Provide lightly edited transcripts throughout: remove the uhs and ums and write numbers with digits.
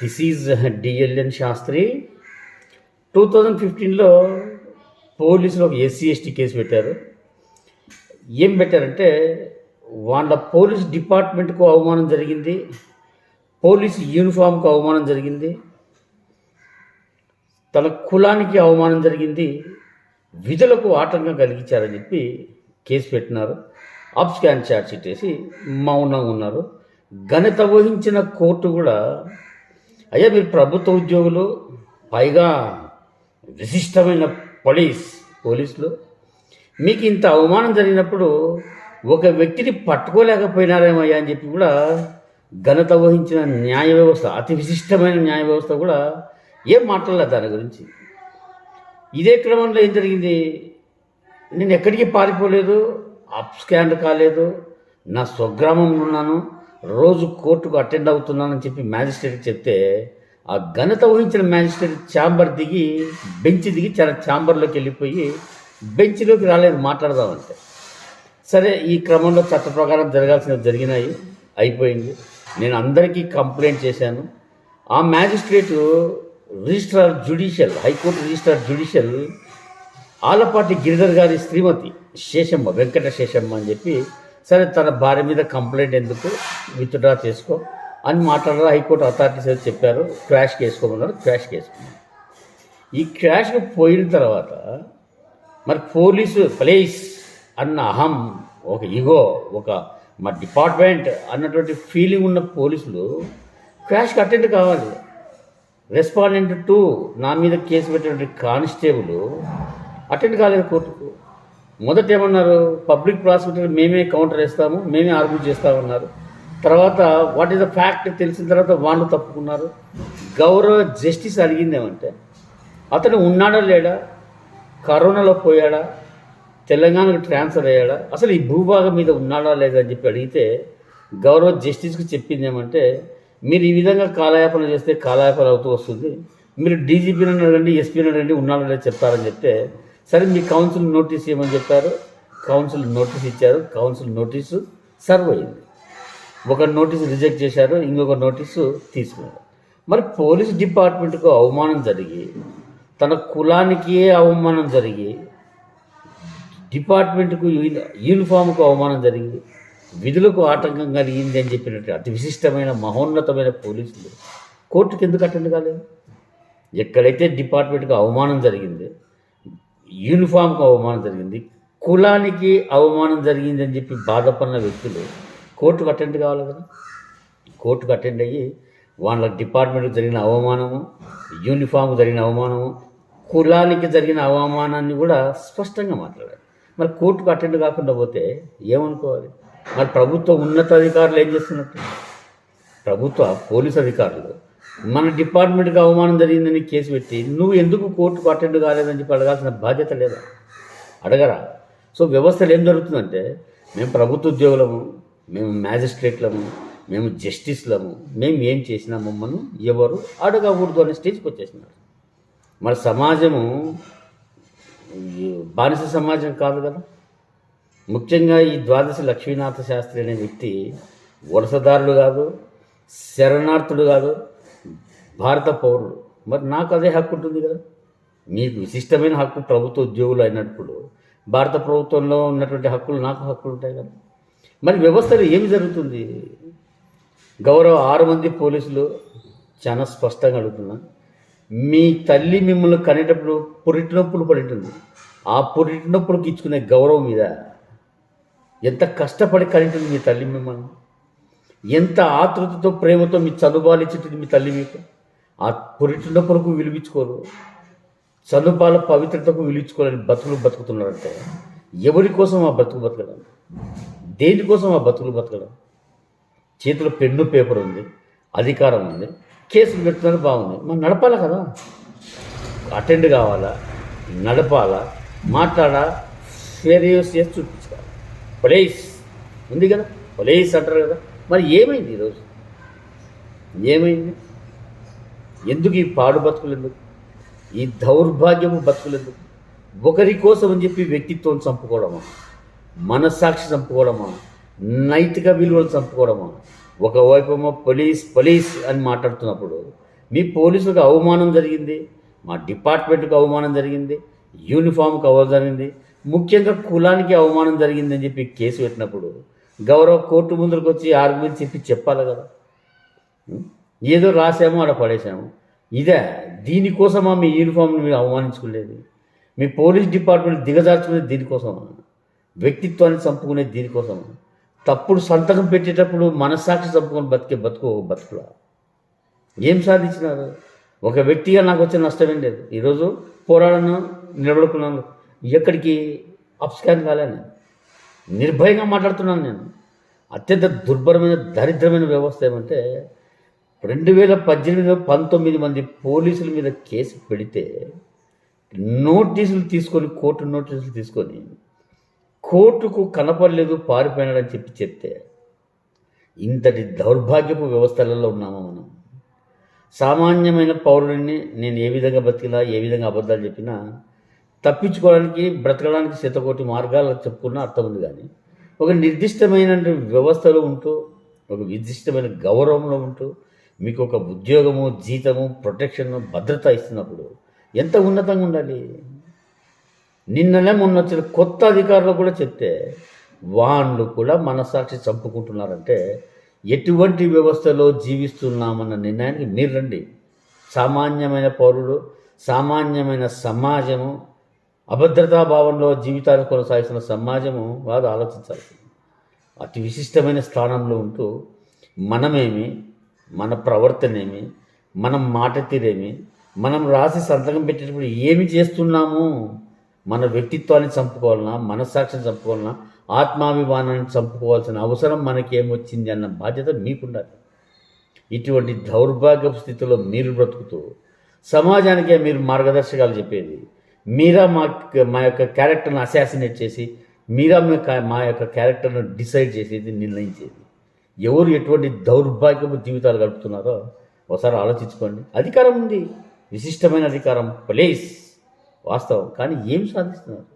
This is DLN Shastri. 2015లో పోలీసులు ఒక ఎస్సీ ఎస్టీ కేసు పెట్టారు. ఏం పెట్టారంటే వాళ్ళ పోలీస్ డిపార్ట్మెంట్కు అవమానం జరిగింది, పోలీసు యూనిఫామ్కు అవమానం జరిగింది, తన కులానికి అవమానం జరిగింది, విధులకు ఆటంకం కలిగించారని చెప్పి కేసు పెట్టినారు. అబ్స్కాన్ ఛార్జ్ షీట్ వేసి మౌనంగా ఉన్నారు. ఘనత వహించిన కోర్టు కూడా అయ్యా మీరు ప్రభుత్వ ఉద్యోగులు, పైగా విశిష్టమైన పోలీసులు, మీకు ఇంత అవమానం జరిగినప్పుడు ఒక వ్యక్తిని పట్టుకోలేకపోయినారేమయ్యా అని చెప్పి కూడా ఘనత వహించిన న్యాయ వ్యవస్థ, అతి విశిష్టమైన న్యాయ వ్యవస్థ కూడా ఏం మాట్లాడలేదు దాని గురించి. ఇదే క్రమంలో ఏం జరిగింది, నేను ఎక్కడికి పారిపోలేదు, అప్స్కాండ్ కాలేదు, నా స్వగ్రామంలో ఉన్నాను, రోజు కోర్టుకు అటెండ్ అవుతున్నానని చెప్పి మ్యాజిస్ట్రేట్కి చెప్తే ఆ ఘనత వహించిన మ్యాజిస్ట్రేట్ బెంచ్ దిగి చాలా ఛాంబర్లోకి వెళ్ళిపోయి బెంచ్లోకి రాలేదు మాట్లాడదామంటే. సరే, ఈ క్రమంలో చట్ట ప్రకారం జరగాల్సినవి జరిగినాయి, అయిపోయింది. నేను అందరికీ కంప్లైంట్ చేశాను. ఆ magistrate registrar judicial, high court registrar judicial Alapati Giridhar గారి శ్రీమతి శేషమ్మ, వెంకట శేషమ్మ అని చెప్పి, సరే తన భార్య మీద కంప్లైంట్ ఎందుకు, విత్డ్రా చేసుకో అని మాట్లాడారు. హైకోర్టు అథారిటీస్ అయితే చెప్పారు, క్రాష్కి వేసుకోమన్నారు, క్రాష్కి వేసుకున్నారు. ఈ క్రాష్కి పోయిన తర్వాత మరి పోలీస్ అన్న అహం, ఒక ఈగో, ఒక మా డిపార్ట్మెంట్ అన్నటువంటి ఫీలింగ్ ఉన్న పోలీసులు క్రాష్కి అటెండ్ కావాలి. రెస్పాండెంట్ 2 నా మీద కేసు పెట్టినటువంటి కానిస్టేబుల్ అటెండ్ కాలేదు కోర్టుకు. మొదట ఏమన్నారు, పబ్లిక్ ప్రాసిక్యూటర్ మేమే కౌంటర్ వేస్తాము, మేమే ఆర్గ్యూ చేస్తామన్నారు. తర్వాత వాట్ ఈస్ ద ఫ్యాక్ట్ తెలిసిన తర్వాత వాళ్ళు తప్పుకున్నారు. గౌరవ జస్టిస్ అడిగిందేమంటే అతను ఉన్నాడా లేడా, కరోనాలో పోయాడా, తెలంగాణకు ట్రాన్స్ఫర్ అయ్యాడా, అసలు ఈ భూభాగం మీద ఉన్నాడా లేదా అని చెప్పి అడిగితే గౌరవ జస్టిస్కి చెప్పింది ఏమంటే, మీరు ఈ విధంగా కాలయాపన చేస్తే కాలయాపన అవుతూ వస్తుంది, మీరు డీజీపీని అడగండి, ఎస్పీని అడగండి, ఉన్నాడా లేదా చెప్తారని చెప్తే, సరే మీ కౌన్సిల్ నోటీస్ ఇవ్వమని చెప్పారు. కౌన్సిల్ నోటీస్ ఇచ్చారు. కౌన్సిల్ నోటీసు సర్వ్ అయింది. ఒక నోటీసు రిజెక్ట్ చేశారు, ఇంకొక నోటీసు తీసుకున్నారు. మరి పోలీస్ డిపార్ట్మెంట్కు అవమానం జరిగి, తన కులానికి అవమానం జరిగి, డిపార్ట్మెంట్కు యూనిఫామ్కు అవమానం జరిగి, విధులకు ఆటంకం కలిగింది అని చెప్పినట్టు అతి విశిష్టమైన మహోన్నతమైన పోలీసులు కోర్టుకు ఎందుకు అటెండ్ కాలేదు? ఎక్కడైతే డిపార్ట్మెంట్కు అవమానం జరిగింది, యూనిఫామ్కు అవమానం జరిగింది, కులానికి అవమానం జరిగింది అని చెప్పి బాధపడిన వ్యక్తులు కోర్టుకు అటెండ్ కావాలి కదా. కోర్టుకు అటెండ్ అయ్యి వాళ్ళ డిపార్ట్మెంట్కి జరిగిన అవమానము, యూనిఫామ్కి జరిగిన అవమానము, కులానికి జరిగిన అవమానాన్ని కూడా స్పష్టంగా మాట్లాడారు. మరి కోర్టుకు అటెండ్ కాకుండా పోతే ఏమనుకోవాలి? మరి ప్రభుత్వ ఉన్నతాధికారులు ఏం చేస్తున్నట్టు? ప్రభుత్వ పోలీసు అధికారులు మన డిపార్ట్మెంట్కి అవమానం జరిగిందని కేసు పెట్టి నువ్వు ఎందుకు కోర్టుకు అటెండ్ కాలేదని చెప్పి అడగాల్సిన బాధ్యత లేదా? అడగరా? సో వ్యవస్థలు ఏం జరుగుతుందంటే, మేము ప్రభుత్వ ఉద్యోగులము, మేము మ్యాజిస్ట్రేట్లము, మేము జస్టిస్లము, మేము ఏం చేసినా మమ్మల్ని ఎవరు అడగకూడదు అనే స్టేజ్కి వచ్చేసినారు. మరి సమాజము బానిస సమాజం కాదు కదా. ముఖ్యంగా ఈ ద్వాదశి లక్ష్మీనాథ శాస్త్రి అనే వ్యక్తి వలసదారుడు కాదు, శరణార్థుడు కాదు, భారత పౌరుడు. మరి నాకు అదే హక్కు ఉంటుంది కదా. మీకు విశిష్టమైన హక్కు ప్రభుత్వ ఉద్యోగులు అయినప్పుడు భారత ప్రభుత్వంలో ఉన్నటువంటి హక్కులు నాకు హక్కులు ఉంటాయి కదా. మరి వ్యవస్థలో ఏమి జరుగుతుంది? గౌరవ 6 మంది పోలీసులు చాలా స్పష్టంగా అడుగుతున్నా, మీ తల్లి మిమ్మల్ని కనేటప్పుడు పురిటి నొప్పులు పడి ఉంటుంది. ఆ పురిటి నొప్పులకు ఇచ్చుకునే గౌరవం మీద ఎంత కష్టపడి కనింటుంది మీ తల్లి మిమ్మల్ని, ఎంత ఆతృతతో ప్రేమతో మీ చదువుబాలు ఇచ్చింటుంది మీ తల్లి మీకు. ఆ పురిటి నొప్పులకు విలువించుకోరు, చదువుబాల పవిత్రతకు విలువించుకోవాలని బతుకుతున్నారంటే ఎవరి కోసం ఆ బతకడం? దేనికోసం ఆ బతకడం? చేతిలో పెన్ను పేపర్ ఉంది, అధికారం ఉంది, కేసులు పెడుతున్నారు, బాగుంది. మనం నడపాలా కదా. అటెండ్ కావాలా, నడపాలా, మాట్లాడా, సీరియస్ చేసి చూపించుకోవాలి. పోలీస్ ఉంది కదా, పోలీస్ అంటారు కదా. మరి ఏమైంది ఈరోజు? ఏమైంది? ఎందుకు ఈ పాడు బతుకులు, ఎందుకు ఈ దౌర్భాగ్యము బతుకులు, ఎందుకు? ఒకరి కోసం అని చెప్పి వ్యక్తిత్వం చంపుకోవడమా, మనస్సాక్షి చంపుకోవడమా, నైతిక విలువలు చంపుకోవడమా? ఒకవైపు పోలీస్ అని మాట్లాడుతున్నప్పుడు మీ పోలీసులకు అవమానం జరిగింది, మా డిపార్ట్మెంట్కి అవమానం జరిగింది, యూనిఫామ్కి అవమానం జరిగింది, ముఖ్యంగా కులానికి అవమానం జరిగిందని చెప్పి కేసు పెట్టినప్పుడు గౌరవ కోర్టు ముందరకు వచ్చి ఆర్గ్యుమెంట్ చెప్పాలి కదా. ఏదో రాసామో అక్కడ పడేసాము. ఇదే దీనికోసమా మీ యూనిఫామ్ని మీరు అవమానించుకోలేదు? మీ పోలీస్ డిపార్ట్మెంట్ దిగజార్చుకునేది దీనికోసమా? వ్యక్తిత్వాన్ని చంపుకునేది దీనికోసమా? తప్పుడు సంతకం పెట్టేటప్పుడు మనస్సాక్షి చంపుకొని బతుకులా ఏం సాధించినారు? ఒక వ్యక్తిగా నాకు వచ్చిన నష్టమేం లేదు. ఈరోజు పోరాడను, నిలబడుకున్నాను, ఎక్కడికి అప్స్కాన్ కాలేను, నిర్భయంగా మాట్లాడుతున్నాను. నేను అత్యంత దుర్భరమైన దరిద్రమైన వ్యవస్థ ఏమంటే 2018లో 19 మంది పోలీసుల మీద కేసు పెడితే నోటీసులు తీసుకొని కోర్టు నోటీసులు తీసుకొని కోర్టుకు కనపడలేదు, పారిపోయినాడని చెప్తే ఇంతటి దౌర్భాగ్యపు వ్యవస్థలలో ఉన్నామా మనం? సామాన్యమైన పౌరుడిని నేను ఏ విధంగా బతికినా, ఏ విధంగా అబద్ధాలు చెప్పినా తప్పించుకోవడానికి, బ్రతకడానికి శతకోటి మార్గాలు చెప్పుకున్న అర్థం ఉంది. కానీ ఒక నిర్దిష్టమైన వ్యవస్థలో ఉంటూ, ఒక నిర్దిష్టమైన గౌరవంలో ఉంటూ, మీకు ఒక ఉద్యోగము, జీతము, ప్రొటెక్షన్, భద్రత ఇస్తున్నప్పుడు ఎంత ఉన్నతంగా ఉండాలి? నిన్ననే మొన్న వచ్చిన కొత్త అధికారులు కూడా చెప్తే వాళ్ళు కూడా మనసాక్షి చంపుకుంటున్నారంటే ఎటువంటి వ్యవస్థలో జీవిస్తున్నామన్న నిర్ణయానికి మీరు రండి. సామాన్యమైన పౌరుడు, సామాన్యమైన సమాజము, అభద్రతా భావంలో జీవితాలు కొనసాగిస్తున్న సమాజము వారు ఆలోచించాల్సింది. అతి విశిష్టమైన స్థానంలో ఉంటూ మనమేమి, మన ప్రవర్తనేమి, మనం మాట తీరేమి, మనం రాసి సంతకం పెట్టేటప్పుడు ఏమి చేస్తున్నాము, మన వ్యక్తిత్వాన్ని చంపుకోవాలన్నా, మనస్సాక్షిని చంపుకోవాలన్నా, ఆత్మాభిమానాన్ని చంపుకోవాల్సిన అవసరం మనకేమొచ్చింది అన్న బాధ్యత మీకుండాలి. ఇటువంటి దౌర్భాగ్య స్థితిలో మీరు బ్రతుకుతూ సమాజానికే మీరు మార్గదర్శకాలు చెప్పేది, మీరా మా యొక్క క్యారెక్టర్ను అసాసినేట్ చేసి, మీరా మా యొక్క క్యారెక్టర్ను డిసైడ్ చేసేది, నిర్ణయించేది. ఎవరు ఎటువంటి దౌర్భాగ్యపు జీవితాలు గడుపుతున్నారో ఒకసారి ఆలోచించుకోండి. అధికారం ఉంది, విశిష్టమైన అధికారం, ప్లేస్ వాస్తవం. కానీ ఏం సాధిస్తున్నారు?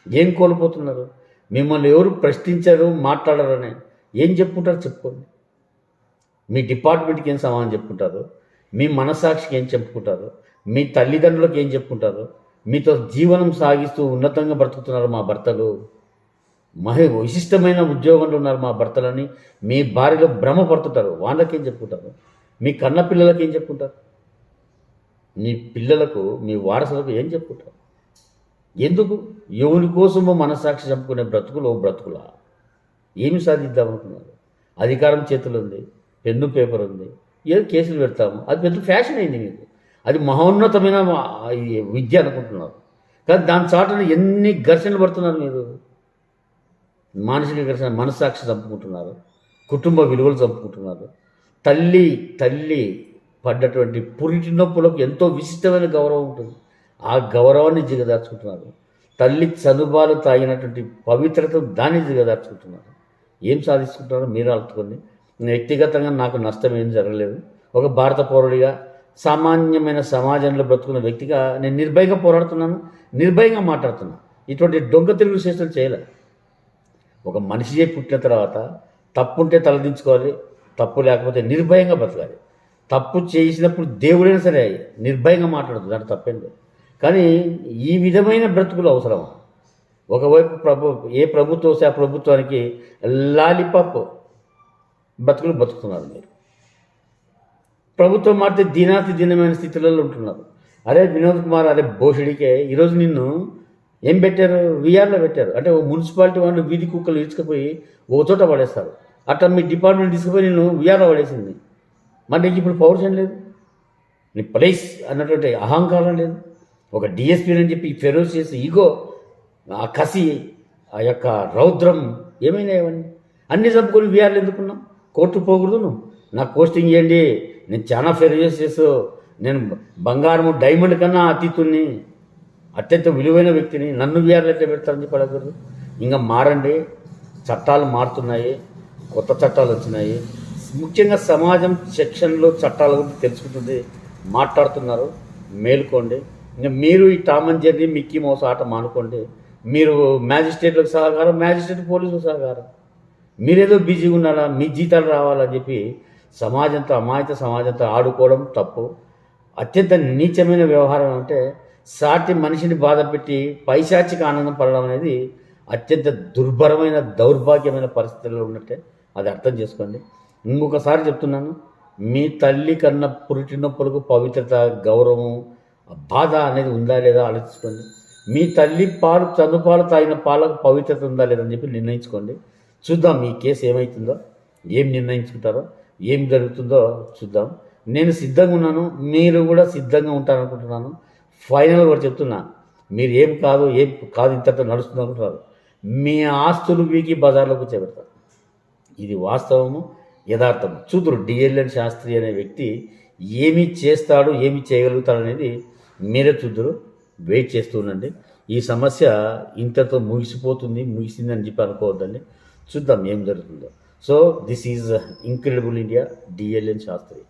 ఏం కోల్పోతున్నారు? మిమ్మల్ని ఎవరు ప్రశ్నించారు, మాట్లాడారని ఏం చెప్పుకుంటారు? చెప్పుకోండి. మీ డిపార్ట్మెంట్కి ఏం సమాధానం చెప్పుకుంటారు? మీ మనసాక్షికి ఏం చెప్పుకుంటారు? మీ తల్లిదండ్రులకు ఏం చెప్పుకుంటారు? మీతో జీవనం సాగిస్తూ ఉన్నతంగా బ్రతుకుతున్నారు మా భర్తలు, విశిష్టమైన ఉద్యోగంలో ఉన్నారు మా భర్తలని మీ భార్యలో భ్రమపడుతుంటారు. వాళ్ళకేం చెప్పుకుంటారు? మీ కన్న పిల్లలకి ఏం చెప్పుకుంటారు? మీ పిల్లలకు, మీ వారసులకు ఏం చెప్పుకుంటారు? ఎందుకు? ఎవరి కోసమో మనసాక్షి చంపుకునే బ్రతుకులా ఏమి సాధిద్దామనుకున్నారు? అధికారం చేతులు ఉంది, పెన్ను పేపర్ ఉంది, ఏదో కేసులు పెడతాము, అది పెద్ద ఫ్యాషన్ అయింది మీకు. అది మహోన్నతమైన విద్య అనుకుంటున్నారు. కానీ దాని చాటున ఎన్ని ఘర్షణలు పడుతున్నారు మీరు. మానసిక ఘర్షణ, మనస్సాక్షి చంపుకుంటున్నారు, కుటుంబ విలువలు చంపుకుంటున్నారు. తల్లి పడ్డటువంటి పురిటి నొప్పులకు ఎంతో విశిష్టమైన గౌరవం ఉంటుంది, ఆ గౌరవాన్ని దిగదార్చుకుంటున్నారు. తల్లి చనుబాలు తాగినటువంటి పవిత్రత దాన్ని దిగదార్చుకుంటున్నారు. ఏం సాధించుకుంటున్నారో మీరు ఆలోచుకోండి. వ్యక్తిగతంగా నాకు నష్టం ఏం జరగలేదు. ఒక భారత పౌరుడిగా, సామాన్యమైన సమాజంలో బ్రతుకున్న వ్యక్తిగా నేను నిర్భయంగా పోరాడుతున్నాను, నిర్భయంగా మాట్లాడుతున్నాను. ఇటువంటి దొంగ తిరుగు చేష్టలు చేయలే. ఒక మనిషియే పుట్టిన తర్వాత తప్పుంటే తలదించుకోవాలి, తప్పు లేకపోతే నిర్భయంగా బతకాలి. తప్పు చేసినప్పుడు దేవుడైనా సరే నిర్భయంగా మాట్లాడదు, దాంట్లో తప్పేం లేదు. కానీ ఈ విధమైన బ్రతుకులు అవసరమా? ఒకవైపు ఏ ప్రభుత్వం వస్తే ఆ ప్రభుత్వానికి లాలిపాప్ బతుకుతున్నారు మీరు. ప్రభుత్వం మారితే దీనమైన స్థితిలో ఉంటున్నారు. అరే వినోద్ కుమార్, అరే భోషుడికే ఈరోజు నిన్ను ఏం పెట్టారు? విఆర్లో పెట్టారు. అంటే మున్సిపాలిటీ వాళ్ళు వీధి కుక్కలు ఇచ్చుకుపోయి ఒక చోట పడేస్తారు. అట్లా మీ డిపార్ట్మెంట్ తీసుకుపోయి నిన్ను విఆర్లో పడేసింది. మరి నీకు ఇప్పుడు పౌరుషం లేదు, నీ ప్లేస్ అన్నటువంటి అహంకారం లేదు. ఒక డిఎస్పీ అని చెప్పి ఫెరోసియస్ ఈగో, ఆ కసి, ఆ యొక్క రౌద్రం ఏమైనా ఇవన్నీ అన్నీ చంపుకొని విఆర్లు ఎందుకున్నాం? కోర్టు పోకూడదు, నువ్వు నాకు పోస్టింగ్ ఇవ్వండి, నేను చాలా ఫెరోసియస్, నేను బంగారము డైమండ్ కన్నా అతీతుని, అత్యంత విలువైన వ్యక్తిని, నన్ను విఆర్లు ఎట్లా పెడతారని చెప్పి అడగదు. ఇంకా మారండి, చట్టాలు మారుతున్నాయి, కొత్త చట్టాలు వచ్చినాయి. ముఖ్యంగా సమాజం సెక్షన్లో చట్టాల గురించి తెలుసుకుంటుంది, మాట్లాడుతున్నారు. మేలుకోండి. ఇంకా మీరు ఈ Tom and Jerry, Mickey mouse ఆట మానుకోండి. మీరు మ్యాజిస్ట్రేట్లకు సహకారం, మ్యాజిస్ట్రేట్ పోలీసులకు సహకారం. మీరేదో బిజీగా ఉన్నారా, మీ జీతాలు రావాలని చెప్పి సమాజంతో అమాయక సమాజంతో ఆడుకోవడం తప్పు. అత్యంత నీచమైన వ్యవహారం అంటే సాటి మనిషిని బాధ పెట్టి పైశాచిక ఆనందం పడడం అనేది అత్యంత దుర్భరమైన దౌర్భాగ్యమైన పరిస్థితుల్లో ఉన్నట్టే. అది అర్థం చేసుకోండి. ఇంకొకసారి చెప్తున్నాను, మీ తల్లి కన్నా పురిటినొప్పులకు పవిత్రత, గౌరవం, బాధ అనేది ఉందా లేదా ఆలోచించుకోండి. మీ తల్లి పాలు చనుపాలు తాగిన పాలకు పవిత్రత ఉందా లేదని చెప్పి నిర్ణయించుకోండి. చూద్దాం ఈ కేసు ఏమవుతుందో, ఏం నిర్ణయించుకుంటారో, ఏం జరుగుతుందో చూద్దాం. నేను సిద్ధంగా ఉన్నాను, మీరు కూడా సిద్ధంగా ఉంటారనుకుంటున్నాను. ఫైనల్ కూడా చెప్తున్నా, మీరు ఏం కాదు ఇంతతో నడుస్తుంది అనుకుంటున్నారు. మీ ఆస్తులు వీకి బజార్లో కూర్చోబెడతారు. ఇది వాస్తవము, యథార్థం. చూతురు డిఎల్ఎన్ శాస్త్రి అనే వ్యక్తి ఏమి చేస్తాడు, ఏమి చేయగలుగుతాడు అనేది మీరే చూద్దరు. వెయిట్ చేస్తూ ఉండండి. ఈ సమస్య ఇంతతో ముగిసింది అని చెప్పి అనుకోవద్దండి. చూద్దాం ఏం జరుగుతుందో. So this is incredible India, DLN Sastry.